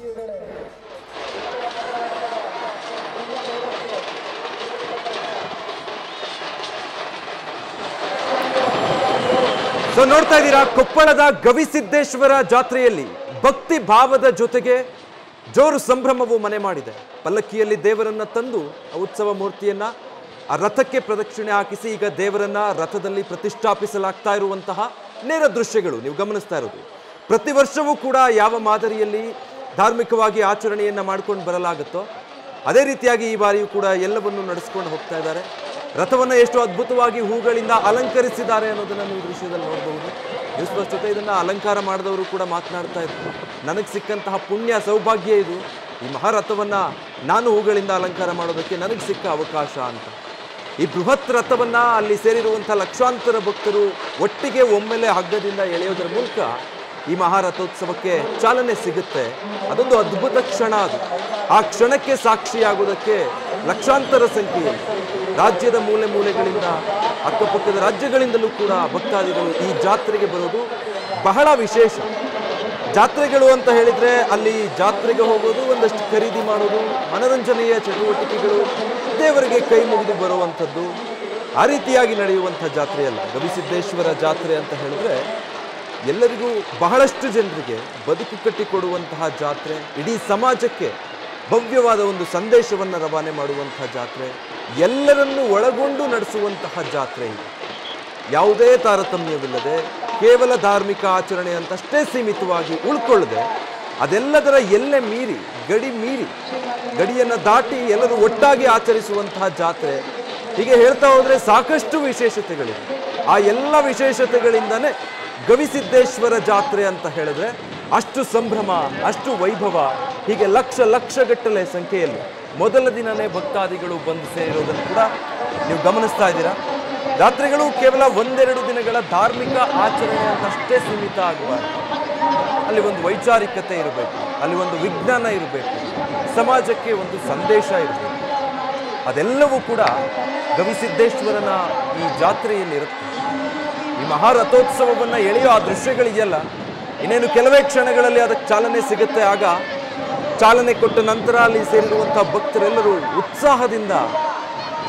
So ನೋಡ್ತಾ ಇದ್ದೀರಾ, ಕೊಪ್ಪಳದ ಗವಿಸಿದ್ದೇಶ್ವರ ಜಾತ್ರೆಯಲ್ಲಿ ಭಕ್ತಿ ಭಾವದ ಜೊತೆಗೆ ಜೋರು ಸಂಭ್ರಮವು ಮನೆ ಮಾಡಿದೆ. ಪಲ್ಲಕ್ಕಿಯಲ್ಲಿ ದೇವರನ್ನ ತಂದು ಉತ್ಸವ ಮೂರ್ತಿಯನ್ನ ಆ ರಥಕ್ಕೆ ಪ್ರದಕ್ಷಿಣೆ ಹಾಕಿಸಿ ಈಗ ದೇವರನ್ನ ರಥದಲ್ಲಿ ಪ್ರತಿಷ್ಠಾಪಿಸಲಾಗ್ತಾ ಇರುವಂತಹ ನೇರ ದೃಶ್ಯಗಳು ನೀವು ಗಮನಿಸ್ತಾ ಇರೋದು. ಪ್ರತಿ ವರ್ಷವೂ ಕೂಡ ಯಾವ ಮಾದರಿಯಲ್ಲಿ ಧಾರ್ಮಿಕವಾಗಿ ಆಚರಣೆಯನ್ನ ಮಾಡ್ಕೊಂಡು ಬರಲಾಗುತ್ತೋ ಅದೇ ರೀತಿಯಾಗಿ ಈ ಬಾರಿಯೂ ಕೂಡ ಎಲ್ಲವನ್ನೂ ನಡೆಸ್ಕೊಂಡು ಹೋಗ್ತಾ ಇದ್ದಾರೆ. ರಥವನ್ನು ಎಷ್ಟು ಅದ್ಭುತವಾಗಿ ಹೂಗಳಿಂದ ಅಲಂಕರಿಸಿದ್ದಾರೆ ಅನ್ನೋದನ್ನು ನೀವು ದೃಶ್ಯದಲ್ಲಿ ನೋಡಬಹುದು. ನ್ಯೂಸ್ ಫಸ್ಟ್ ಜೊತೆ ಇದನ್ನು ಅಲಂಕಾರ ಮಾಡಿದವರು ಕೂಡ ಮಾತನಾಡ್ತಾ ಇದ್ರು, ನನಗೆ ಸಿಕ್ಕಂತಹ ಪುಣ್ಯ ಸೌಭಾಗ್ಯ ಇದು, ಈ ಮಹಾರಥವನ್ನು ನಾನು ಹೂಗಳಿಂದ ಅಲಂಕಾರ ಮಾಡೋದಕ್ಕೆ ನನಗೆ ಸಿಕ್ಕ ಅವಕಾಶ ಅಂತ. ಈ ಬೃಹತ್ ರಥವನ್ನು ಅಲ್ಲಿ ಸೇರಿರುವಂಥ ಲಕ್ಷಾಂತರ ಭಕ್ತರು ಒಟ್ಟಿಗೆ ಒಮ್ಮೆಲೆ ಹಗ್ಗದಿಂದ ಎಳೆಯೋದರ ಮೂಲಕ ಈ ಮಹಾರಥೋತ್ಸವಕ್ಕೆ ಚಾಲನೆ ಸಿಗುತ್ತೆ. ಅದೊಂದು ಅದ್ಭುತ ಕ್ಷಣ. ಅದು ಆ ಕ್ಷಣಕ್ಕೆ ಸಾಕ್ಷಿಯಾಗುವುದಕ್ಕೆ ಲಕ್ಷಾಂತರ ಸಂಖ್ಯೆಯಲ್ಲಿ ರಾಜ್ಯದ ಮೂಲೆ ಮೂಲೆಗಳಿಂದ ಅಕ್ಕಪಕ್ಕದ ರಾಜ್ಯಗಳಿಂದಲೂ ಕೂಡ ಭಕ್ತಾದಿಗಳು ಈ ಜಾತ್ರೆಗೆ ಬರೋದು ಬಹಳ ವಿಶೇಷ. ಜಾತ್ರೆಗಳು ಅಂತ ಹೇಳಿದರೆ ಅಲ್ಲಿ ಜಾತ್ರೆಗೆ ಹೋಗೋದು, ಒಂದಷ್ಟು ಖರೀದಿ ಮಾಡೋದು, ಮನೋರಂಜನೆಯ ಚಟುವಟಿಕೆಗಳು, ದೇವರಿಗೆ ಕೈ ಮುಗಿದು ಬರುವಂಥದ್ದು, ಆ ರೀತಿಯಾಗಿ ನಡೆಯುವಂಥ ಜಾತ್ರೆಯಲ್ಲ. ಗವಿಸಿದ್ದೇಶ್ವರ ಜಾತ್ರೆ ಅಂತ ಹೇಳಿದ್ರೆ ಎಲ್ಲರಿಗೂ, ಬಹಳಷ್ಟು ಜನರಿಗೆ ಬದುಕು ಕಟ್ಟಿಕೊಡುವಂತಹ ಜಾತ್ರೆ, ಇಡೀ ಸಮಾಜಕ್ಕೆ ಭವ್ಯವಾದ ಒಂದು ಸಂದೇಶವನ್ನು ರವಾನೆ ಮಾಡುವಂತಹ ಜಾತ್ರೆ, ಎಲ್ಲರನ್ನೂ ಒಳಗೊಂಡು ನಡೆಸುವಂತಹ ಜಾತ್ರೆ ಇದು. ಯಾವುದೇ ತಾರತಮ್ಯವಿಲ್ಲದೆ ಕೇವಲ ಧಾರ್ಮಿಕ ಆಚರಣೆ ಅಂತಷ್ಟೇ ಸೀಮಿತವಾಗಿ ಉಳ್ಕೊಳ್ಳದೆ ಅದೆಲ್ಲದರ ಎಲ್ಲೆ ಮೀರಿ, ಗಡಿಯನ್ನು ದಾಟಿ ಎಲ್ಲರೂ ಒಟ್ಟಾಗಿ ಆಚರಿಸುವಂತಹ ಜಾತ್ರೆ. ಹೀಗೆ ಹೇಳ್ತಾ ಹೋದರೆ ಸಾಕಷ್ಟು ವಿಶೇಷತೆಗಳಿವೆ. ಆ ಎಲ್ಲ ವಿಶೇಷತೆಗಳಿಂದನೇ ಗವಿಸಿದ್ದೇಶ್ವರ ಜಾತ್ರೆ ಅಂತ ಹೇಳಿದ್ರೆ ಅಷ್ಟು ಸಂಭ್ರಮ, ಅಷ್ಟು ವೈಭವ. ಹೀಗೆ ಲಕ್ಷಗಟ್ಟಲೆ ಸಂಖ್ಯೆಯಲ್ಲಿ ಮೊದಲ ದಿನನೇ ಭಕ್ತಾದಿಗಳು ಬಂದು ಸೇರಿರೋದನ್ನು ಕೂಡ ನೀವು ಗಮನಿಸ್ತಾ ಇದ್ದೀರಾ. ಜಾತ್ರೆಗಳು ಕೇವಲ ಒಂದೆರಡು ದಿನಗಳ ಧಾರ್ಮಿಕ ಆಚರಣೆ ಅಂತಷ್ಟೇ ಸೀಮಿತ ಆಗಬಾರ್ದು. ಅಲ್ಲಿ ಒಂದು ವೈಚಾರಿಕತೆ ಇರಬೇಕು, ಅಲ್ಲಿ ಒಂದು ವಿಜ್ಞಾನ ಇರಬೇಕು, ಸಮಾಜಕ್ಕೆ ಒಂದು ಸಂದೇಶ ಇರಬೇಕು. ಅದೆಲ್ಲವೂ ಕೂಡ ಗವಿಸಿದ್ದೇಶ್ವರನ ಈ ಜಾತ್ರೆಯಲ್ಲಿ ಇರುತ್ತೆ. ಈ ಮಹಾರಥೋತ್ಸವವನ್ನು ಎಳೆಯೋ ಆ ದೃಶ್ಯಗಳಿದೆಯಲ್ಲ, ಇನ್ನೇನು ಕೆಲವೇ ಕ್ಷಣಗಳಲ್ಲಿ ಅದಕ್ಕೆ ಚಾಲನೆ ಸಿಗುತ್ತೆ. ಆಗ ಚಾಲನೆ ಕೊಟ್ಟ ನಂತರ ಅಲ್ಲಿ ಸೇರಿರುವಂಥ ಭಕ್ತರೆಲ್ಲರೂ ಉತ್ಸಾಹದಿಂದ,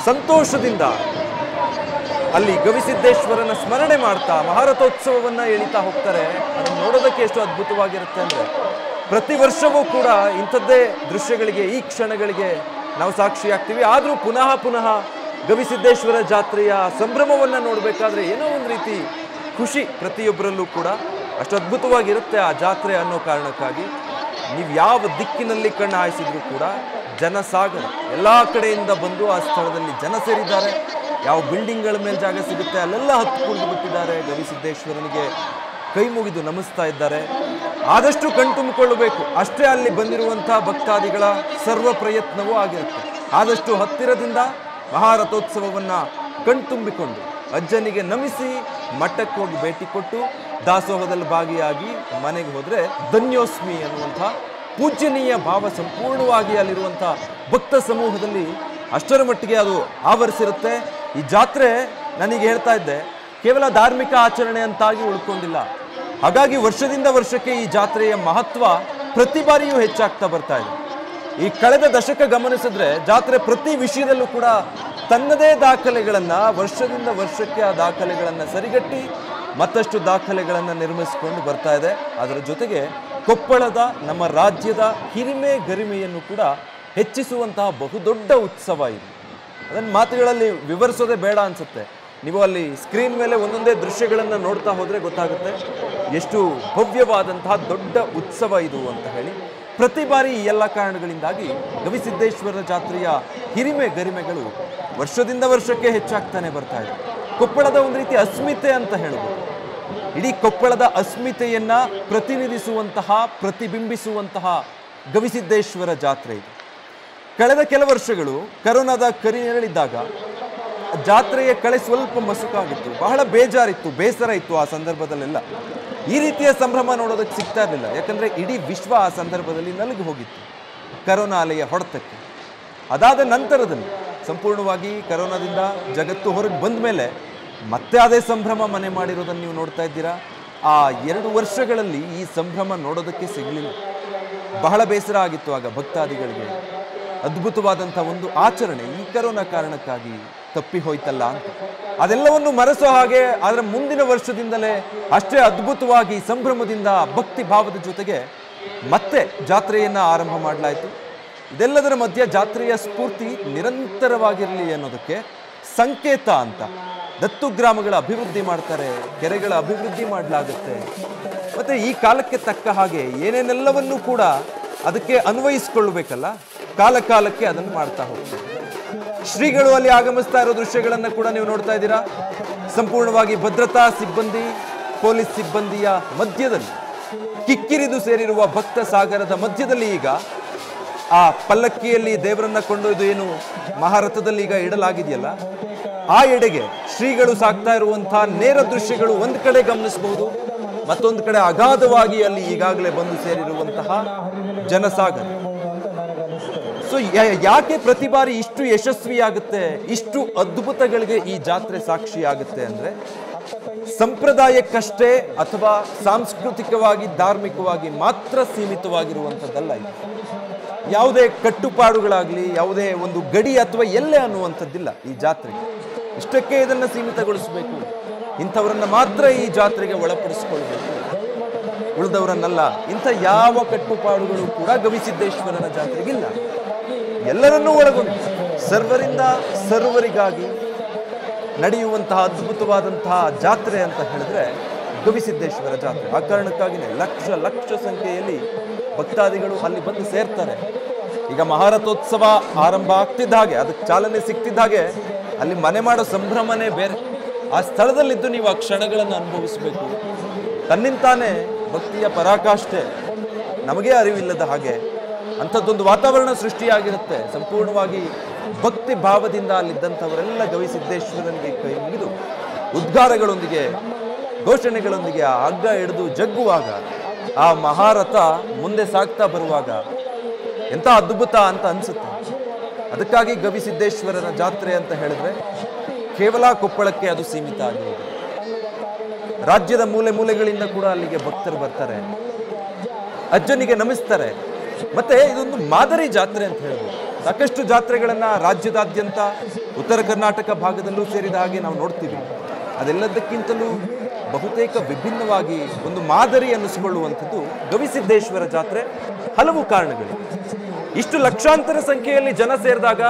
ಸಂತೋಷದಿಂದ ಅಲ್ಲಿ ಗವಿಸಿದ್ದೇಶ್ವರನ ಸ್ಮರಣೆ ಮಾಡ್ತಾ ಮಹಾರಥೋತ್ಸವವನ್ನು ಎಳಿತಾ ಹೋಗ್ತಾರೆ. ಅದನ್ನು ನೋಡೋದಕ್ಕೆ ಎಷ್ಟು ಅದ್ಭುತವಾಗಿರುತ್ತೆ ಅಂದರೆ, ಪ್ರತಿ ವರ್ಷವೂ ಕೂಡ ಇಂಥದ್ದೇ ದೃಶ್ಯಗಳಿಗೆ, ಈ ಕ್ಷಣಗಳಿಗೆ ನಾವು ಸಾಕ್ಷಿಯಾಗ್ತೀವಿ. ಆದರೂ ಪುನಃ ಗವಿಸಿದ್ದೇಶ್ವರ ಜಾತ್ರೆಯ ಸಂಭ್ರಮವನ್ನು ನೋಡಬೇಕಾದ್ರೆ ಏನೋ ಒಂದು ರೀತಿ ಖುಷಿ ಪ್ರತಿಯೊಬ್ಬರಲ್ಲೂ ಕೂಡ. ಅಷ್ಟು ಅದ್ಭುತವಾಗಿರುತ್ತೆ ಆ ಜಾತ್ರೆ ಅನ್ನೋ ಕಾರಣಕ್ಕಾಗಿ ನೀವು ಯಾವ ದಿಕ್ಕಿನಲ್ಲಿ ಕಣ್ಣು ಹಾಯಿಸಿದ್ರು ಕೂಡ ಜನಸಾಗರ, ಎಲ್ಲ ಕಡೆಯಿಂದ ಬಂದು ಆ ಸ್ಥಳದಲ್ಲಿ ಜನ ಸೇರಿದ್ದಾರೆ. ಯಾವ ಬಿಲ್ಡಿಂಗ್ಗಳ ಮೇಲೆ ಜಾಗ ಸಿಗುತ್ತೆ ಅಲ್ಲೆಲ್ಲ ಹತ್ತು ಕುಳಿದು ಬಿಟ್ಟಿದ್ದಾರೆ. ಗವಿಸಿದ್ದೇಶ್ವರನಿಗೆ ಕೈ ಮುಗಿದು ನಮಿಸ್ತಾ ಇದ್ದಾರೆ. ಆದಷ್ಟು ಕಣ್ತುಂಬಿಕೊಳ್ಳಬೇಕು ಅಷ್ಟೇ ಅಲ್ಲಿ ಬಂದಿರುವಂಥ ಭಕ್ತಾದಿಗಳ ಸರ್ವ ಪ್ರಯತ್ನವೂ ಆಗಿರುತ್ತೆ. ಆದಷ್ಟು ಹತ್ತಿರದಿಂದ ಮಹಾರಥೋತ್ಸವವನ್ನು ಕಣ್ತುಂಬಿಕೊಂಡು ಅಜ್ಜನಿಗೆ ನಮಿಸಿ ಮಠಕ್ಕೆ ಹೋಗಿ ಭೇಟಿ ಕೊಟ್ಟು ದಾಸೋಹದಲ್ಲಿ ಭಾಗಿಯಾಗಿ ಮನೆಗೆ ಹೋದರೆ ಧನ್ಯೋಸ್ಮಿ ಅನ್ನುವಂಥ ಪೂಜ್ಯನೀಯ ಭಾವ ಸಂಪೂರ್ಣವಾಗಿ ಅಲ್ಲಿರುವಂಥ ಭಕ್ತ ಸಮೂಹದಲ್ಲಿ ಅಷ್ಟರ ಮಟ್ಟಿಗೆ ಅದು ಆವರಿಸಿರುತ್ತೆ. ಈ ಜಾತ್ರೆ, ನನಗೆ ಹೇಳ್ತಾ ಇದ್ದೆ, ಕೇವಲ ಧಾರ್ಮಿಕ ಆಚರಣೆ ಅಂತಾಗಿ ಉಳ್ಕೊಂಡಿಲ್ಲ. ಹಾಗಾಗಿ ವರ್ಷದಿಂದ ವರ್ಷಕ್ಕೆ ಈ ಜಾತ್ರೆಯ ಮಹತ್ವ ಪ್ರತಿ ಬಾರಿಯೂ ಹೆಚ್ಚಾಗ್ತಾ ಬರ್ತಾ ಇದೆ. ಈ ಕಳೆದ ದಶಕ ಗಮನಿಸಿದ್ರೆ ಜಾತ್ರೆ ಪ್ರತಿ ವಿಷಯದಲ್ಲೂ ಕೂಡ ತನ್ನದೇ ದಾಖಲೆಗಳನ್ನು, ವರ್ಷದಿಂದ ವರ್ಷಕ್ಕೆ ಆ ದಾಖಲೆಗಳನ್ನು ಸರಿಗಟ್ಟಿ ಮತ್ತಷ್ಟು ದಾಖಲೆಗಳನ್ನು ನಿರ್ಮಿಸಿಕೊಂಡು ಬರ್ತಾ ಇದೆ. ಅದರ ಜೊತೆಗೆ ಕೊಪ್ಪಳದ, ನಮ್ಮ ರಾಜ್ಯದ ಹಿರಿಮೆ ಗರಿಮೆಯನ್ನು ಕೂಡ ಹೆಚ್ಚಿಸುವಂತಹ ಬಹುದೊಡ್ಡ ಉತ್ಸವ ಇದು. ಅದನ್ನು ಮಾತುಗಳಲ್ಲಿ ವಿವರಿಸೋದೇ ಬೇಡ ಅನಿಸುತ್ತೆ. ನೀವು ಅಲ್ಲಿ ಸ್ಕ್ರೀನ್ ಮೇಲೆ ಒಂದೊಂದೇ ದೃಶ್ಯಗಳನ್ನು ನೋಡ್ತಾ ಹೋದರೆ ಗೊತ್ತಾಗುತ್ತೆ ಎಷ್ಟು ಭವ್ಯವಾದಂತಹ ದೊಡ್ಡ ಉತ್ಸವ ಇದು ಅಂತ ಹೇಳಿ. ಪ್ರತಿ ಬಾರಿ ಈ ಎಲ್ಲ ಕಾರಣಗಳಿಂದಾಗಿ ಗವಿಸಿದ್ದೇಶ್ವರ ಜಾತ್ರೆಯ ಹಿರಿಮೆ ಗರಿಮೆಗಳು ವರ್ಷದಿಂದ ವರ್ಷಕ್ಕೆ ಹೆಚ್ಚಾಗ್ತಾನೆ ಬರ್ತಾ ಇದೆ. ಕೊಪ್ಪಳದ ಒಂದು ರೀತಿ ಅಸ್ಮಿತೆ ಅಂತ ಹೇಳ್ಬೋದು. ಇಡೀ ಕೊಪ್ಪಳದ ಅಸ್ಮಿತೆಯನ್ನು ಪ್ರತಿನಿಧಿಸುವಂತಹ, ಪ್ರತಿಬಿಂಬಿಸುವಂತಹ ಗವಿಸಿದ್ದೇಶ್ವರ ಜಾತ್ರೆ ಇದು. ಕಳೆದ ಕೆಲ ವರ್ಷಗಳು ಕರೋನಾದ ಕರಿನೆರಳಿದ್ದಾಗ ಜಾತ್ರೆಯ ಕಳೆ ಸ್ವಲ್ಪ ಮಸುಕಾಗಿತ್ತು, ಬಹಳ ಬೇಜಾರಿತ್ತು, ಬೇಸರ ಇತ್ತು. ಆ ಸಂದರ್ಭದಲ್ಲೆಲ್ಲ ಈ ರೀತಿಯ ಸಂಭ್ರಮ ನೋಡೋದಕ್ಕೆ ಸಿಗ್ತಾ ಇರಲಿಲ್ಲ. ಯಾಕಂದರೆ ಇಡೀ ವಿಶ್ವ ಆ ಸಂದರ್ಭದಲ್ಲಿ ನಲುಗಿ ಹೋಗಿತ್ತು ಕರೋನಾ ಅಲೆಯ ಹೊಡೆತಕ್ಕೆ. ಅದಾದ ನಂತರದಲ್ಲಿ ಸಂಪೂರ್ಣವಾಗಿ ಕರೋನಾದಿಂದ ಜಗತ್ತು ಹೊರಗೆ ಬಂದ ಮೇಲೆ ಮತ್ತೆ ಅದೇ ಸಂಭ್ರಮ ಮನೆ ಮಾಡಿರೋದನ್ನು ನೀವು ನೋಡ್ತಾ ಇದ್ದೀರಾ. ಆ 2 ವರ್ಷಗಳಲ್ಲಿ ಈ ಸಂಭ್ರಮ ನೋಡೋದಕ್ಕೆ ಸಿಗಲಿಲ್ಲ. ಬಹಳ ಬೇಸರ ಆಗಿತ್ತು ಆಗ ಭಕ್ತಾದಿಗಳಿಗೆ. ಅದ್ಭುತವಾದಂಥ ಒಂದು ಆಚರಣೆ ಈ ಕರೋನಾ ಕಾರಣಕ್ಕಾಗಿ ತಪ್ಪಿ ಹೋಯ್ತಲ್ಲ ಅಂತ. ಅದೆಲ್ಲವನ್ನು ಮರೆಸೋ ಹಾಗೆ ಅದರ ಮುಂದಿನ ವರ್ಷದಿಂದಲೇ ಅಷ್ಟೇ ಅದ್ಭುತವಾಗಿ ಸಂಭ್ರಮದಿಂದ ಭಕ್ತಿ ಭಾವದ ಜೊತೆಗೆ ಮತ್ತೆ ಜಾತ್ರೆಯನ್ನ ಆರಂಭ ಮಾಡಲಾಯಿತು. ಇದೆಲ್ಲದರ ಮಧ್ಯೆ ಜಾತ್ರೆಯ ಸ್ಫೂರ್ತಿ ನಿರಂತರವಾಗಿರಲಿ ಅನ್ನೋದಕ್ಕೆ ಸಂಕೇತ ಅಂತ ದತ್ತು ಗ್ರಾಮಗಳ ಅಭಿವೃದ್ಧಿ ಮಾಡ್ತಾರೆ, ಕೆರೆಗಳ ಅಭಿವೃದ್ಧಿ ಮಾಡಲಾಗುತ್ತೆ. ಮತ್ತೆ ಈ ಕಾಲಕ್ಕೆ ತಕ್ಕ ಹಾಗೆ ಏನೇನೆಲ್ಲವನ್ನೂ ಕೂಡ ಅದಕ್ಕೆ ಅನ್ವಯಿಸ್ಕೊಳ್ಬೇಕಲ್ಲ, ಕಾಲ ಕಾಲಕ್ಕೆ ಅದನ್ನು ಮಾಡ್ತಾ ಹೋಗ್ತಾರೆ. ಶ್ರೀಗಳು ಅಲ್ಲಿ ಆಗಮಿಸ್ತಾ ಇರೋ ದೃಶ್ಯಗಳನ್ನು ಕೂಡ ನೀವು ನೋಡ್ತಾ ಇದ್ದೀರಾ. ಸಂಪೂರ್ಣವಾಗಿ ಭದ್ರತಾ ಸಿಬ್ಬಂದಿ, ಪೊಲೀಸ್ ಸಿಬ್ಬಂದಿಯ ಮಧ್ಯದಲ್ಲಿ ಕಿಕ್ಕಿರಿದು ಸೇರಿರುವ ಭಕ್ತ ಸಾಗರದ ಮಧ್ಯದಲ್ಲಿ ಈಗ ಆ ಪಲ್ಲಕ್ಕಿಯಲ್ಲಿ ದೇವರನ್ನ ಕೊಂಡೊಯ್ದು ಏನು ಮಹಾರಥದಲ್ಲಿ ಈಗ ಇಡಲಾಗಿದೆಯಲ್ಲ, ಆ ಎಡೆಗೆ ಶ್ರೀಗಳು ಸಾಕ್ತಾ ಇರುವಂತಹ ನೇರ ದೃಶ್ಯಗಳು ಒಂದು ಕಡೆ ಗಮನಿಸಬಹುದು, ಮತ್ತೊಂದು ಕಡೆ ಅಗಾಧವಾಗಿ ಅಲ್ಲಿ ಈಗಾಗಲೇ ಬಂದು ಸೇರಿರುವಂತಹ ಜನಸಾಗರ. ಸೊ ಯಾಕೆ ಪ್ರತಿ ಬಾರಿ ಇಷ್ಟು ಯಶಸ್ವಿಯಾಗುತ್ತೆ, ಇಷ್ಟು ಅದ್ಭುತಗಳಿಗೆ ಈ ಜಾತ್ರೆ ಸಾಕ್ಷಿಯಾಗುತ್ತೆ ಅಂದ್ರೆ ಸಂಪ್ರದಾಯಕ್ಕಷ್ಟೇ ಅಥವಾ ಸಾಂಸ್ಕೃತಿಕವಾಗಿ ಧಾರ್ಮಿಕವಾಗಿ ಮಾತ್ರ ಸೀಮಿತವಾಗಿರುವಂಥದ್ದಲ್ಲ ಇದು. ಯಾವುದೇ ಕಟ್ಟುಪಾಡುಗಳಾಗಲಿ, ಯಾವುದೇ ಒಂದು ಗಡಿ ಅಥವಾ ಎಲ್ಲೆ ಅನ್ನುವಂಥದ್ದಿಲ್ಲ ಈ ಜಾತ್ರೆಗೆ. ಇಷ್ಟಕ್ಕೆ ಇದನ್ನು ಸೀಮಿತಗೊಳಿಸಬೇಕು, ಇಂಥವರನ್ನ ಮಾತ್ರ ಈ ಜಾತ್ರೆಗೆ ಒಳಪಡಿಸಿಕೊಳ್ಬೇಕು, ಉಳಿದವರನ್ನಲ್ಲ. ಇಂಥ ಯಾವ ಕಟ್ಟುಪಾಡುಗಳು ಕೂಡ ಗವಿಸಿದ್ದೇಶ್ವರನ ಜಾತ್ರೆಗಿಲ್ಲ. ಎಲ್ಲರನ್ನೂ ಒಳಗೊಂಡು ಸರ್ವರಿಂದ ಸರ್ವರಿಗಾಗಿ ನಡೆಯುವಂತಹ ಅದ್ಭುತವಾದಂತಹ ಜಾತ್ರೆ ಅಂತ ಹೇಳಿದ್ರೆ ಗವಿಸಿದ್ದೇಶ್ವರ ಜಾತ್ರೆ. ಆ ಕಾರಣಕ್ಕಾಗಿಯೇ ಲಕ್ಷ ಲಕ್ಷ ಸಂಖ್ಯೆಯಲ್ಲಿ ಭಕ್ತಾದಿಗಳು ಅಲ್ಲಿ ಬಂದು ಸೇರ್ತಾರೆ. ಈಗ ಮಹಾರಥೋತ್ಸವ ಆರಂಭ ಆಗ್ತಿದ್ದ ಹಾಗೆ, ಅದಕ್ಕೆ ಚಾಲನೆ ಸಿಕ್ತಿದ್ದ ಹಾಗೆ ಅಲ್ಲಿ ಮನೆ ಮಾಡೋ ಸಂಭ್ರಮನೇ ಬೇರೆ. ಆ ಸ್ಥಳದಲ್ಲಿದ್ದು ನೀವು ಆ ಕ್ಷಣಗಳನ್ನು ಅನುಭವಿಸಬೇಕು. ತನ್ನಿಂತಾನೇ ಭಕ್ತಿಯ ಪರಾಕಾಷ್ಠೆ ನಮಗೆ ಅರಿವಿಲ್ಲದ ಹಾಗೆ ಅಂಥದ್ದೊಂದು ವಾತಾವರಣ ಸೃಷ್ಟಿಯಾಗಿರುತ್ತೆ. ಸಂಪೂರ್ಣವಾಗಿ ಭಕ್ತಿ ಭಾವದಿಂದ ಅಲ್ಲಿದ್ದಂಥವರೆಲ್ಲ ಗವಿಸಿದ್ದೇಶ್ವರನಿಗೆ ಕೈ ಮುಗಿದು ಉದ್ಗಾರಗಳೊಂದಿಗೆ, ಘೋಷಣೆಗಳೊಂದಿಗೆ ಆ ಹಗ್ಗ ಹಿಡಿದು ಜಗ್ಗುವಾಗ, ಆ ಮಹಾರಥ ಮುಂದೆ ಸಾಗ್ತಾ ಬರುವಾಗ ಎಂಥ ಅದ್ಭುತ ಅಂತ ಅನಿಸುತ್ತೆ. ಅದಕ್ಕಾಗಿ ಗವಿಸಿದ್ದೇಶ್ವರನ ಜಾತ್ರೆ ಅಂತ ಹೇಳಿದ್ರೆ ಕೇವಲ ಕೊಪ್ಪಳಕ್ಕೆ ಅದು ಸೀಮಿತ ಆಗಿರುವುದು. ರಾಜ್ಯದ ಮೂಲೆ ಮೂಲೆಗಳಿಂದ ಕೂಡ ಅಲ್ಲಿಗೆ ಭಕ್ತರು ಬರ್ತಾರೆ, ಅಜ್ಜನಿಗೆ ನಮಿಸ್ತಾರೆ. ಮತ್ತೆ ಇದೊಂದು ಮಾದರಿ ಜಾತ್ರೆ ಅಂತ ಹೇಳ್ಬೋದು. ಸಾಕಷ್ಟು ಜಾತ್ರೆಗಳನ್ನ ರಾಜ್ಯದಾದ್ಯಂತ ಉತ್ತರ ಕರ್ನಾಟಕ ಭಾಗದಲ್ಲೂ ಸೇರಿದ ಹಾಗೆ ನಾವು ನೋಡ್ತೀವಿ. ಅದೆಲ್ಲದಕ್ಕಿಂತಲೂ ಬಹುತೇಕ ವಿಭಿನ್ನವಾಗಿ ಒಂದು ಮಾದರಿ ಅನ್ನಿಸಿಕೊಳ್ಳುವಂಥದ್ದು ಗವಿಸಿದ್ದೇಶ್ವರ ಜಾತ್ರೆ. ಹಲವು ಕಾರಣಗಳು. ಇಷ್ಟು ಲಕ್ಷಾಂತರ ಸಂಖ್ಯೆಯಲ್ಲಿ ಜನ ಸೇರಿದಾಗ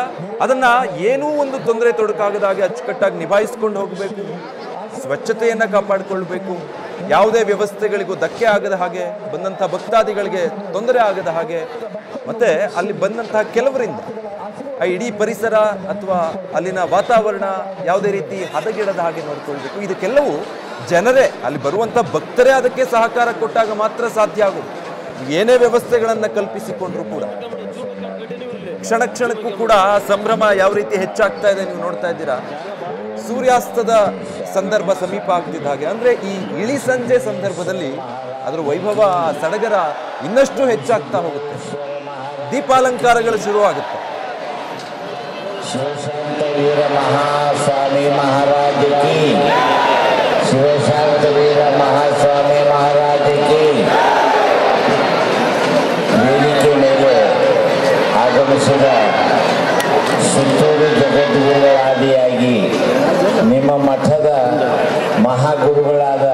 ಅದನ್ನ ಏನೂ ಒಂದು ತೊಂದರೆ ತೊಡಕಾಗದಾಗೆ ಅಚ್ಚುಕಟ್ಟಾಗಿ ನಿಭಾಯಿಸ್ಕೊಂಡು ಹೋಗಬೇಕು, ಸ್ವಚ್ಛತೆಯನ್ನ ಕಾಪಾಡಿಕೊಳ್ಬೇಕು, ಯಾವುದೇ ವ್ಯವಸ್ಥೆಗಳಿಗೂ ಧಕ್ಕೆ ಆಗದ ಹಾಗೆ, ಬಂದಂತಹ ಭಕ್ತಾದಿಗಳಿಗೆ ತೊಂದರೆ ಆಗದ ಹಾಗೆ, ಮತ್ತೆ ಅಲ್ಲಿ ಬಂದಂತಹ ಕೆಲವರಿಂದ ಆ ಇಡೀ ಪರಿಸರ ಅಥವಾ ಅಲ್ಲಿನ ವಾತಾವರಣ ಯಾವುದೇ ರೀತಿ ಹದಗೆಡದ ಹಾಗೆ ನೋಡ್ಕೊಳ್ಬೇಕು. ಇದಕ್ಕೆಲ್ಲವೂ ಜನರೇ, ಅಲ್ಲಿ ಬರುವಂಥ ಭಕ್ತರೇ ಅದಕ್ಕೆ ಸಹಕಾರ ಕೊಟ್ಟಾಗ ಮಾತ್ರ ಸಾಧ್ಯ ಆಗೋದು. ಏನೇ ವ್ಯವಸ್ಥೆಗಳನ್ನು ಕಲ್ಪಿಸಿಕೊಂಡ್ರೂ ಕೂಡ ಕ್ಷಣ ಕ್ಷಣಕ್ಕೂ ಕೂಡ ಸಂಭ್ರಮ ಯಾವ ರೀತಿ ಹೆಚ್ಚಾಗ್ತಾ ಇದೆ ನೀವು ನೋಡ್ತಾ ಇದ್ದೀರಾ. ಸೂರ್ಯಾಸ್ತದ ಸಂದರ್ಭ ಸಮೀಪ ಆಗ್ತಿದ್ದ ಹಾಗೆ, ಅಂದ್ರೆ ಈ ಇಳಿ ಸಂಜೆ ಸಂದರ್ಭದಲ್ಲಿ ಅದರ ವೈಭವ, ಸಡಗರ ಇನ್ನಷ್ಟು ಹೆಚ್ಚಾಗ್ತಾ ಹೋಗುತ್ತೆ. ದೀಪಾಲಂಕಾರಗಳು ಶುರುವಾಗುತ್ತೆ. ಶಿವಶಾಂತ ವೀರ ಮಹಾಸ್ವಾಮಿ ಮಹಾರಾಜ ಕಿ, ಶಿವಶಾಂತ ವೀರ ಮಹಾಸ್ವಾಮಿ ಮಹಾರಾಜ ಕಿ. ವೇದಿಕೆ ಮೇಲೆ ಆಗಮಿಸಿದ ಸುತ್ತೂರು ಜಗದ್ಗುರುಗಳಾದಿಯಾಗಿ ನಿಮ್ಮ ಮಠದ ಮಹಾಗುರುಗಳಾದ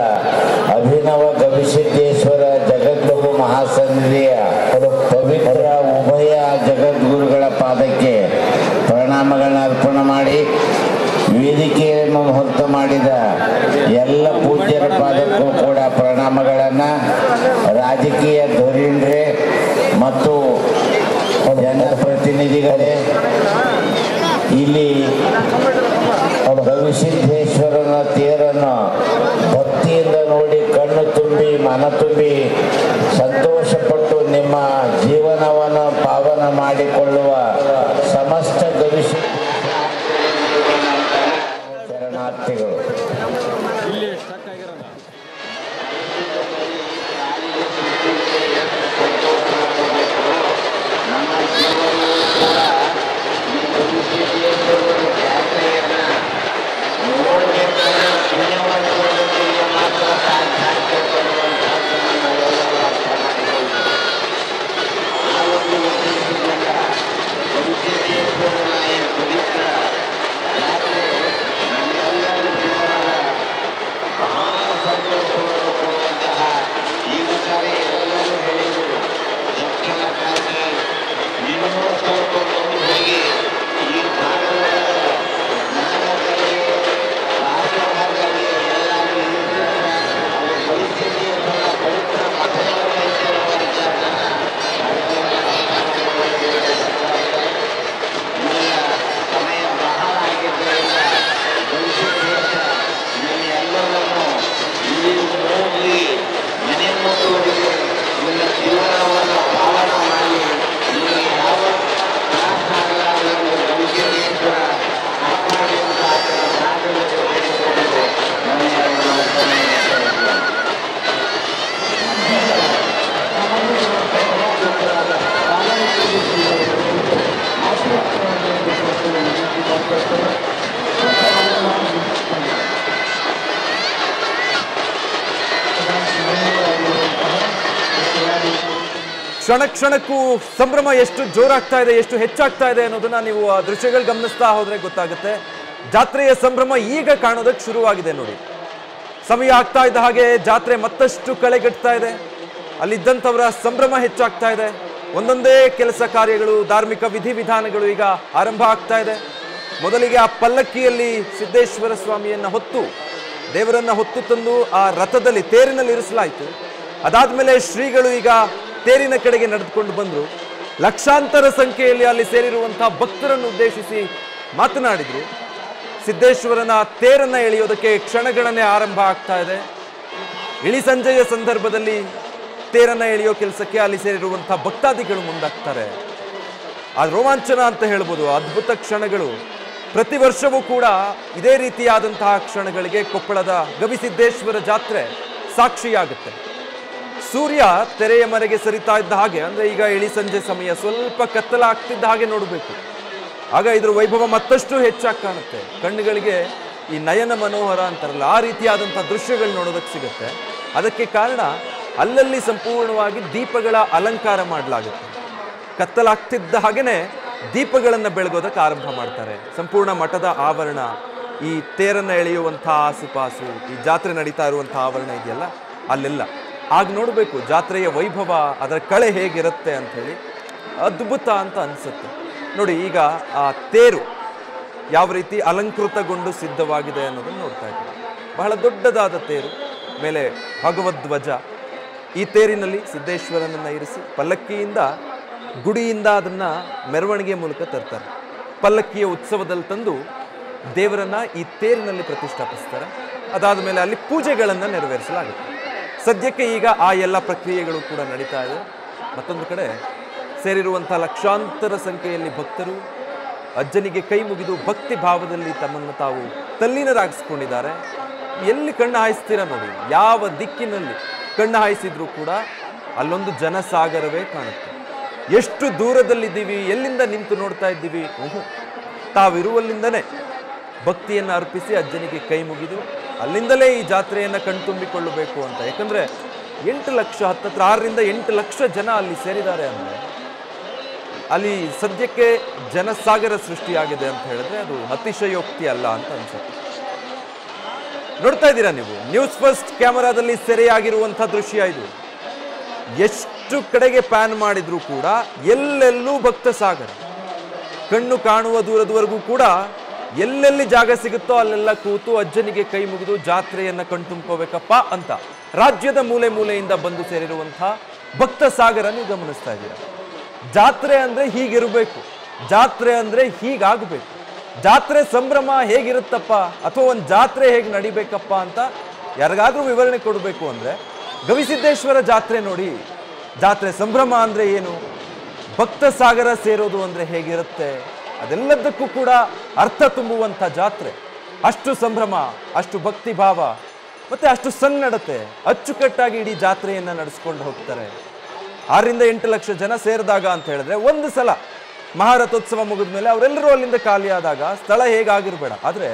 ಅಭಿನವ ಗವಿಸಿದ್ದೇಶ್ವರ ಜಗದ್ಗುರು ಮಹಾಸನ್ನಿಧಿಯ ಪವಿತ್ರ ಉಭಯ ಜಗದ್ಗುರುಗಳ ಪಾದಕ್ಕೆ ಪ್ರಣಾಮಗಳನ್ನ ಅರ್ಪಣೆ ಮಾಡಿ, ವೇದಿಕೆಯನ್ನು ಹೊತ್ತು ಮಾಡಿದ ಎಲ್ಲ ಪೂಜ್ಯರ ಪಾದಕ್ಕೂ ಕೂಡ ಪ್ರಣಾಮಗಳನ್ನು, ರಾಜಕೀಯ ಧುರೀಣರೇ ಮತ್ತು ಜನಪ್ರತಿನಿಧಿಗಳೇ, ಇಲ್ಲಿ ಗವಿಸಿದ್ದೇಶ್ವರನ ತೇರನ್ನು ಭಕ್ತಿಯಿಂದ ನೋಡಿ ಕಣ್ಣು ತುಂಬಿ ಮನ ತುಂಬಿ ಸಂತೋಷಪಟ್ಟು ನಿಮ್ಮ ಜೀವನವನ್ನು ಪಾವನ ಮಾಡಿಕೊಳ್ಳುವ ಸಮಸ್ತ ಶರಣಾರ್ಥಿಗಳು. ಕ್ಷಣ ಕ್ಷಣಕ್ಕೂ ಸಂಭ್ರಮ ಎಷ್ಟು ಜೋರಾಗ್ತಾ ಇದೆ, ಎಷ್ಟು ಹೆಚ್ಚಾಗ್ತಾ ಇದೆ ಅನ್ನೋದನ್ನ ನೀವು ಆ ದೃಶ್ಯಗಳು ಗಮನಿಸ್ತಾ ಹೋದ್ರೆ ಗೊತ್ತಾಗುತ್ತೆ. ಜಾತ್ರೆಯ ಸಂಭ್ರಮ ಈಗ ಕಾಣೋದಕ್ಕೆ ಶುರುವಾಗಿದೆ ನೋಡಿ. ಸಮಯ ಆಗ್ತಾ ಇದ್ದ ಹಾಗೆ ಜಾತ್ರೆ ಮತ್ತಷ್ಟು ಕಳೆಗಟ್ತಾ ಇದೆ. ಅಲ್ಲಿದ್ದಂಥವರ ಸಂಭ್ರಮ ಹೆಚ್ಚಾಗ್ತಾ ಇದೆ. ಒಂದೊಂದೇ ಕೆಲಸ ಕಾರ್ಯಗಳು, ಧಾರ್ಮಿಕ ವಿಧಿವಿಧಾನಗಳು ಈಗ ಆರಂಭ ಆಗ್ತಾ ಇದೆ. ಮೊದಲಿಗೆ ಆ ಪಲ್ಲಕ್ಕಿಯಲ್ಲಿ ಸಿದ್ದೇಶ್ವರ ಸ್ವಾಮಿಯನ್ನ ಹೊತ್ತು, ದೇವರನ್ನ ಹೊತ್ತು ತಂದು ಆ ರಥದಲ್ಲಿ ತೇರಿನಲ್ಲಿ ಇರಿಸಲಾಯಿತು. ಅದಾದ್ಮೇಲೆ ಶ್ರೀಗಳು ಈಗ ತೇರಿನ ಕಡೆಗೆ ನಡೆದುಕೊಂಡು ಬಂದರು. ಲಕ್ಷಾಂತರ ಸಂಖ್ಯೆಯಲ್ಲಿ ಅಲ್ಲಿ ಸೇರಿರುವಂತಹ ಭಕ್ತರನ್ನು ಉದ್ದೇಶಿಸಿ ಮಾತನಾಡಿದ್ರು. ಸಿದ್ದೇಶ್ವರನ ತೇರನ್ನ ಎಳೆಯೋದಕ್ಕೆ ಕ್ಷಣಗಣನೆ ಆರಂಭ ಆಗ್ತಾ ಇದೆ. ಇಳಿ ಸಂಜೆಯ ಸಂದರ್ಭದಲ್ಲಿ ತೇರನ್ನ ಎಳೆಯೋ ಕೆಲಸಕ್ಕೆ ಅಲ್ಲಿ ಸೇರಿರುವಂತಹ ಭಕ್ತಾದಿಗಳು ಮುಂದಾಗ್ತಾರೆ. ಆ ರೋಮಾಂಚನ ಅಂತ ಹೇಳ್ಬೋದು, ಅದ್ಭುತ ಕ್ಷಣಗಳು. ಪ್ರತಿ ವರ್ಷವೂ ಕೂಡ ಇದೇ ರೀತಿಯಾದಂತಹ ಕ್ಷಣಗಳಿಗೆ ಕೊಪ್ಪಳದ ಗವಿಸಿದ್ದೇಶ್ವರ ಜಾತ್ರೆ ಸಾಕ್ಷಿಯಾಗುತ್ತೆ. ಸೂರ್ಯ ತೆರೆಯ ಮರೆಗೆ ಸರಿತಾ ಇದ್ದ ಹಾಗೆ, ಅಂದ್ರೆ ಈಗ ಇಳಿ ಸಂಜೆ ಸಮಯ ಸ್ವಲ್ಪ ಕತ್ತಲಾಗ್ತಿದ್ದ ಹಾಗೆ ನೋಡಬೇಕು. ಆಗ ಇದ್ರ ವೈಭವ ಮತ್ತಷ್ಟು ಹೆಚ್ಚಾಗಿ ಕಾಣುತ್ತೆ. ಕಣ್ಣುಗಳಿಗೆ ಈ ನಯನ ಮನೋಹರ ಅಂತಾರಲ್ಲ, ಆ ರೀತಿಯಾದಂತಹ ದೃಶ್ಯಗಳು ನೋಡೋದಕ್ಕೆ ಸಿಗುತ್ತೆ. ಅದಕ್ಕೆ ಕಾರಣ ಅಲ್ಲಲ್ಲಿ ಸಂಪೂರ್ಣವಾಗಿ ದೀಪಗಳ ಅಲಂಕಾರ ಮಾಡಲಾಗುತ್ತೆ. ಕತ್ತಲಾಗ್ತಿದ್ದ ಹಾಗೇನೆ ದೀಪಗಳನ್ನು ಬೆಳಗೋದಕ್ಕೆ ಆರಂಭ ಮಾಡ್ತಾರೆ. ಸಂಪೂರ್ಣ ಮಠದ ಆವರಣ, ಈ ತೇರನ್ನು ಎಳೆಯುವಂತಹ ಆಸುಪಾಸು, ಈ ಜಾತ್ರೆ ನಡೀತಾ ಇರುವಂತಹ ಆವರಣ ಇದೆಯಲ್ಲ, ಅಲ್ಲೆಲ್ಲ ಆಗ ನೋಡಬೇಕು ಜಾತ್ರೆಯ ವೈಭವ, ಅದರ ಕಳೆ ಹೇಗಿರುತ್ತೆ ಅಂಥೇಳಿ. ಅದ್ಭುತ ಅಂತ ಅನಿಸುತ್ತೆ ನೋಡಿ. ಈಗ ಆ ತೇರು ಯಾವ ರೀತಿ ಅಲಂಕೃತಗೊಂಡು ಸಿದ್ಧವಾಗಿದೆ ಅನ್ನೋದನ್ನು ನೋಡ್ತಾ ಇದ್ದೀವಿ. ಬಹಳ ದೊಡ್ಡದಾದ ತೇರು, ಮೇಲೆ ಭಗವದ್ಧ್ವಜ. ಈ ತೇರಿನಲ್ಲಿ ಸಿದ್ದೇಶ್ವರನನ್ನು ಇರಿಸಿ ಪಲ್ಲಕ್ಕಿಯಿಂದ ಗುಡಿಯಿಂದ ಅದನ್ನು ಮೆರವಣಿಗೆ ಮೂಲಕ ತರ್ತಾರೆ. ಪಲ್ಲಕ್ಕಿಯ ಉತ್ಸವದಲ್ಲಿ ತಂದು ದೇವರನ್ನ ಈ ತೇರಿನಲ್ಲಿ ಪ್ರತಿಷ್ಠಾಪಿಸ್ತಾರೆ. ಅದಾದ ಮೇಲೆ ಅಲ್ಲಿ ಪೂಜೆಗಳನ್ನು ನೆರವೇರಿಸಲಾಗುತ್ತೆ. ಸದ್ಯಕ್ಕೆ ಈಗ ಆ ಎಲ್ಲ ಪ್ರಕ್ರಿಯೆಗಳು ಕೂಡ ನಡೀತಾ ಇದೆ. ಮತ್ತೊಂದು ಕಡೆ ಸೇರಿರುವಂಥ ಲಕ್ಷಾಂತರ ಸಂಖ್ಯೆಯಲ್ಲಿ ಭಕ್ತರು ಅಜ್ಜನಿಗೆ ಕೈ ಮುಗಿದು ಭಕ್ತಿ ಭಾವದಲ್ಲಿ ತಮ್ಮನ್ನು ತಾವು ತಲ್ಲೀನರಾಗಿಸ್ಕೊಂಡಿದ್ದಾರೆ. ಎಲ್ಲಿ ಕಣ್ಣು ಹಾಯಿಸ್ತೀರ ನೋಡಿ, ಯಾವ ದಿಕ್ಕಿನಲ್ಲಿ ಕಣ್ಣು ಹಾಯಿಸಿದ್ರೂ ಕೂಡ ಅಲ್ಲೊಂದು ಜನಸಾಗರವೇ ಕಾಣುತ್ತೆ. ಎಷ್ಟು ದೂರದಲ್ಲಿದ್ದೀವಿ, ಎಲ್ಲಿಂದ ನಿಂತು ನೋಡ್ತಾ ಇದ್ದೀವಿ, ತಾವಿರುವಲ್ಲಿಂದನೇ ಭಕ್ತಿಯನ್ನು ಅರ್ಪಿಸಿ ಅಜ್ಜನಿಗೆ ಕೈ ಮುಗಿದು ಅಲ್ಲಿಂದಲೇ ಈ ಜಾತ್ರೆಯನ್ನು ಕಣ್ತುಂಬಿಕೊಳ್ಳಬೇಕು ಅಂತ. ಯಾಕಂದರೆ 8 ಲಕ್ಷ, ಹತ್ತತ್ರ 6ರಿಂದ 8 ಲಕ್ಷ ಜನ ಅಲ್ಲಿ ಸೇರಿದ್ದಾರೆ ಅಂದರೆ ಅಲ್ಲಿ ಸದ್ಯಕ್ಕೆ ಜನಸಾಗರ ಸೃಷ್ಟಿಯಾಗಿದೆ ಅಂತ ಹೇಳಿದ್ರೆ ಅದು ಅತಿಶಯೋಕ್ತಿ ಅಲ್ಲ ಅಂತ ಅನ್ಸುತ್ತೆ. ನೋಡ್ತಾ ಇದ್ದೀರಾ ನೀವು, ನ್ಯೂಸ್ ಫಸ್ಟ್ ಕ್ಯಾಮರಾದಲ್ಲಿ ಸೆರೆಯಾಗಿರುವಂಥ ದೃಶ್ಯ ಇದು. ಎಷ್ಟು ಕಡೆಗೆ ಪ್ಯಾನ್ ಮಾಡಿದ್ರೂ ಕೂಡ ಎಲ್ಲೆಲ್ಲೂ ಭಕ್ತ ಸಾಗರ. ಕಣ್ಣು ಕಾಣುವ ದೂರದವರೆಗೂ ಕೂಡ ಎಲ್ಲೆಲ್ಲಿ ಜಾಗ ಸಿಗುತ್ತೋ ಅಲ್ಲೆಲ್ಲ ಕೂತು ಅಜ್ಜನಿಗೆ ಕೈ ಮುಗಿದು ಜಾತ್ರೆಯನ್ನ ಕಣ್ತುಂಬ್ಕೋಬೇಕಪ್ಪ ಅಂತ ರಾಜ್ಯದ ಮೂಲೆ ಮೂಲೆಯಿಂದ ಬಂದು ಸೇರಿರುವಂಥ ಭಕ್ತ ಸಾಗರ ನೀವು ಗಮನಿಸ್ತಾ ಇದ್ದೀರಾ. ಜಾತ್ರೆ ಅಂದ್ರೆ ಹೀಗಿರಬೇಕು, ಜಾತ್ರೆ ಅಂದ್ರೆ ಹೀಗಾಗಬೇಕು, ಜಾತ್ರೆ ಸಂಭ್ರಮ ಹೇಗಿರುತ್ತಪ್ಪ ಅಥವಾ ಒಂದು ಜಾತ್ರೆ ಹೇಗೆ ನಡಿಬೇಕಪ್ಪ ಅಂತ ಯಾರಿಗಾದ್ರೂ ವಿವರಣೆ ಕೊಡಬೇಕು ಅಂದ್ರೆ ಗವಿಸಿದ್ದೇಶ್ವರ ಜಾತ್ರೆ ನೋಡಿ. ಜಾತ್ರೆ ಸಂಭ್ರಮ ಅಂದ್ರೆ ಏನು, ಭಕ್ತ ಸಾಗರ ಸೇರೋದು ಅಂದ್ರೆ ಹೇಗಿರುತ್ತೆ, ಅದೆಲ್ಲದಕ್ಕೂ ಕೂಡ ಅರ್ಥ ತುಂಬುವಂಥ ಜಾತ್ರೆ. ಅಷ್ಟು ಸಂಭ್ರಮ, ಅಷ್ಟು ಭಕ್ತಿ ಭಾವ, ಮತ್ತೆ ಅಷ್ಟು ಸನ್ನಡತೆ, ಅಚ್ಚುಕಟ್ಟಾಗಿ ಇಡೀ ಜಾತ್ರೆಯನ್ನು ನಡೆಸ್ಕೊಂಡು ಹೋಗ್ತಾರೆ. 6ರಿಂದ 8 ಲಕ್ಷ ಜನ ಸೇರಿದಾಗ ಅಂತ ಹೇಳಿದ್ರೆ, ಒಂದು ಸಲ ಮಹಾರಥೋತ್ಸವ ಮುಗಿದ ಮೇಲೆ ಅವರೆಲ್ಲರೂ ಅಲ್ಲಿಂದ ಖಾಲಿಯಾದಾಗ ಸ್ಥಳ ಹೇಗಾಗಿರ್ಬೇಡ, ಆದರೆ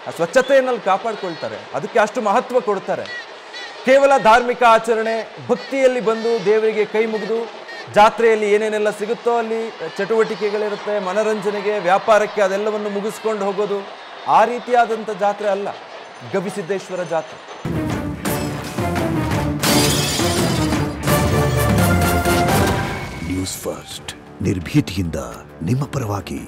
ಆ ಸ್ವಚ್ಛತೆಯಲ್ಲಿ ಕಾಪಾಡ್ಕೊಳ್ತಾರೆ. ಅದಕ್ಕೆ ಅಷ್ಟು ಮಹತ್ವ ಕೊಡ್ತಾರೆ. ಕೇವಲ ಧಾರ್ಮಿಕ ಆಚರಣೆ, ಭಕ್ತಿಯಲ್ಲಿ ಬಂದು ದೇವರಿಗೆ ಕೈ ಮುಗಿದು ಜಾತ್ರೆಯಲ್ಲಿ ಏನೇನೆಲ್ಲ ಸಿಗುತ್ತೋ ಅಲ್ಲಿ ಚಟುವಟಿಕೆಗಳಿರುತ್ತೆ, ಮನರಂಜನೆಗೆ, ವ್ಯಾಪಾರಕ್ಕೆ, ಅದೆಲ್ಲವನ್ನು ಮುಗಿಸ್ಕೊಂಡು ಹೋಗೋದು, ಆ ರೀತಿಯಾದಂಥ ಜಾತ್ರೆ ಅಲ್ಲ ಗವಿಸಿದ್ದೇಶ್ವರ ಜಾತ್ರೆ. ನ್ಯೂಸ್ ಫಸ್ಟ್ ನಿರ್ಭೀತಿಯಿಂದ ನಿಮ್ಮ ಪರವಾಗಿ.